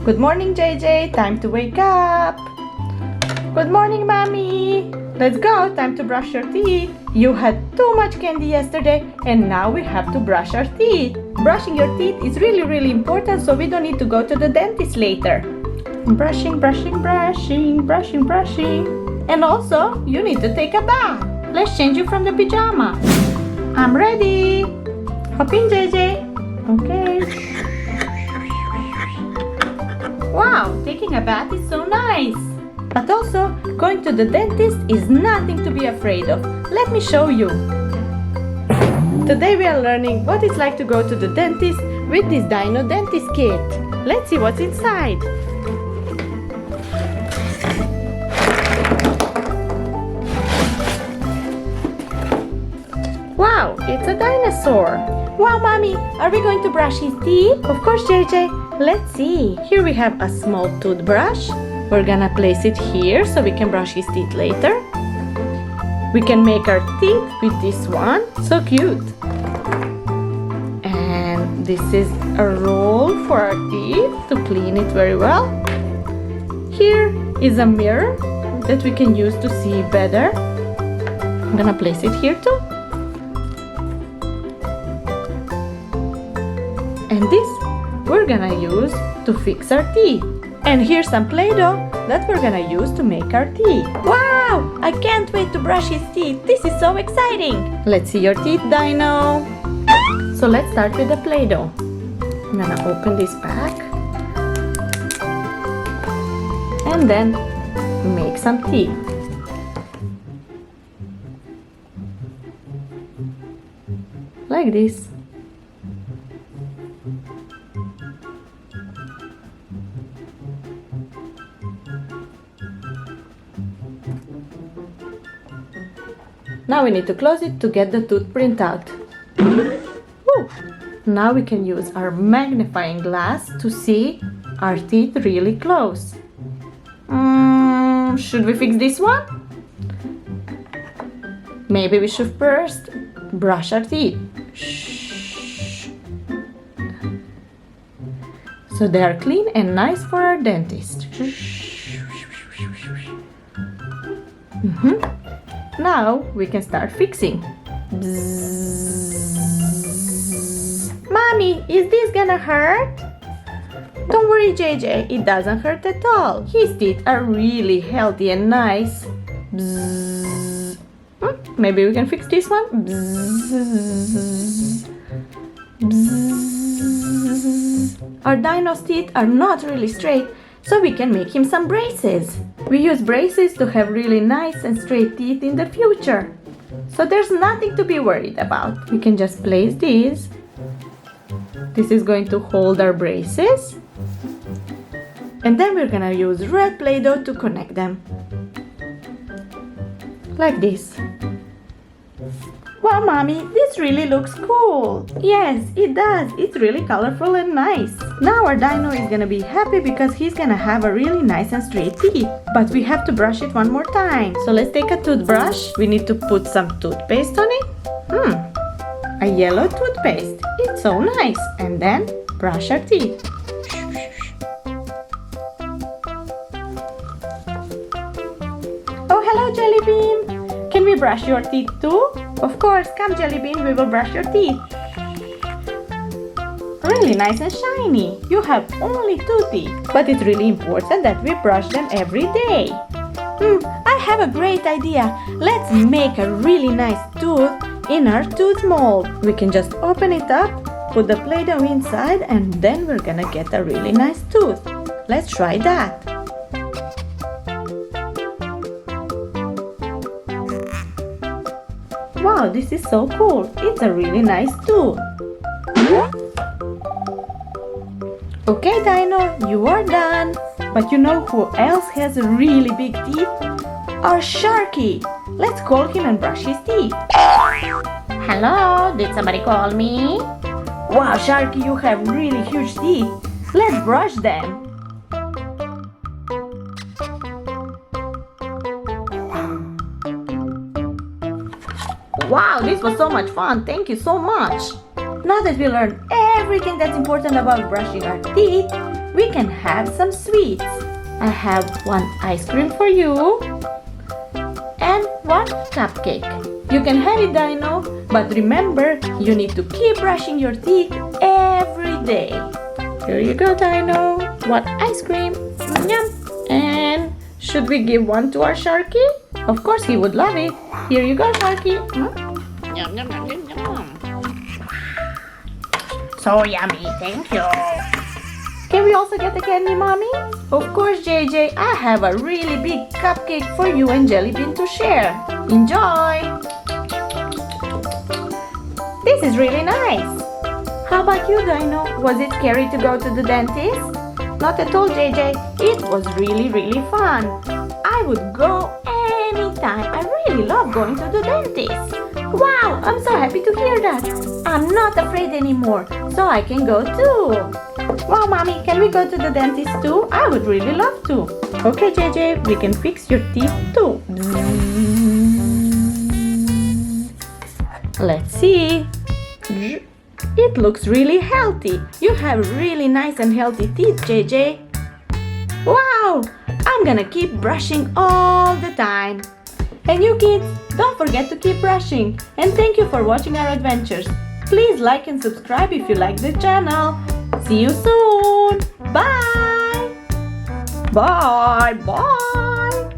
Good morning, JJ. Time to wake up. Good morning, Mommy. Let's go. Time to brush your teeth. You had too much candy yesterday and now we have to brush our teeth. Brushing your teeth is really important so we don't need to go to the dentist later. Brushing. And also, you need to take a bath. Let's change you from the pajama. I'm ready. Hop in, JJ. Okay. Wow, taking a bath is so nice. But also, going to the dentist is nothing to be afraid of. Let me show you. Today we are learning what it's like to go to the dentist with this Dino dentist kit. Let's see what's inside. Wow, it's a dinosaur. Wow, Mommy, are we going to brush his teeth? Of course, JJ. Let's see. Here we have a small toothbrush. We're gonna place it here so we can brush his teeth later. We can make our teeth with this one. So cute. And this is a roll for our teeth to clean it very well. Here is a mirror that we can use to see better. I'm gonna place it here too. And this we're gonna use to fix our teeth. And here's some Play-Doh that we're gonna use to make our teeth. Wow! I can't wait to brush his teeth. This is so exciting. Let's see your teeth, Dino. So let's start with the Play-Doh. I'm gonna open this pack. And then make some teeth. Like this. Now we need to close it to get the tooth print out. Woo. Now we can use our magnifying glass to see our teeth really close. Should we fix this one? Maybe we should first brush our teeth. Shh. So they are clean and nice for our dentist. Now we can start fixing. Bzzz. Mommy, is this gonna hurt? Don't worry, JJ, it doesn't hurt at all. His teeth are really healthy and nice. Bzzz. Maybe we can fix this one. Bzzz. Bzzz. Our Dino's teeth are not really straight, so we can make him some braces. We use braces to have really nice and straight teeth in the future. So there's nothing to be worried about. We can just place these. This is going to hold our braces. And then we're gonna use red Play-Doh to connect them. Like this. Wow, Mommy, this really looks cool. Yes, it does. It's really colorful and nice. Now our Dino is gonna be happy because he's gonna have a really nice and straight teeth. But we have to brush it one more time. So let's take a toothbrush. We need to put some toothpaste on it. A yellow toothpaste. It's so nice. And then brush our teeth. Oh, hello, Jelly Bean. Can we brush your teeth too? Of course, come Jelly Bean, we will brush your teeth. Really nice and shiny. You have only 2 teeth, but it's really important that we brush them every day. I have a great idea. Let's make a really nice tooth in our tooth mold. We can just open it up, put the Play-Doh inside, and then we're gonna get a really nice tooth. Let's try that. Wow, this is so cool. It's a really nice tooth. Okay, Dino, you are done. But you know who else has really big teeth? Our Sharky. Let's call him and brush his teeth. Hello, did somebody call me? Wow, Sharky, you have really huge teeth. Let's brush them. Wow, this was so much fun. Thank you so much. Now that we learned everything that's important about brushing our teeth, we can have some sweets. I have one ice cream for you and one cupcake. You can have it, Dino, but remember, you need to keep brushing your teeth every day. Here you go, Dino. One ice cream. Yum. And should we give one to our Sharky? Of course, he would love it. Here you go, Sharky. Yum, yum, yum, yum, yum. So yummy, thank you. Can we also get the candy, Mommy? Of course, JJ. I have a really big cupcake for you and Jelly Bean to share. Enjoy! This is really nice. How about you, Dino? Was it scary to go to the dentist? Not at all, JJ. It was really, really fun. I would go anytime. I really love going to the dentist. Wow, I'm so happy to hear that. I'm not afraid anymore, so I can go too. Wow, Mommy, can we go to the dentist too? I would really love to. Okay, JJ, we can fix your teeth too. Let's see. It looks really healthy. You have really nice and healthy teeth, JJ. Wow! I'm gonna keep brushing all the time. And you kids, don't forget to keep brushing. And thank you for watching our adventures. Please like and subscribe if you like the channel. See you soon. Bye. Bye. Bye.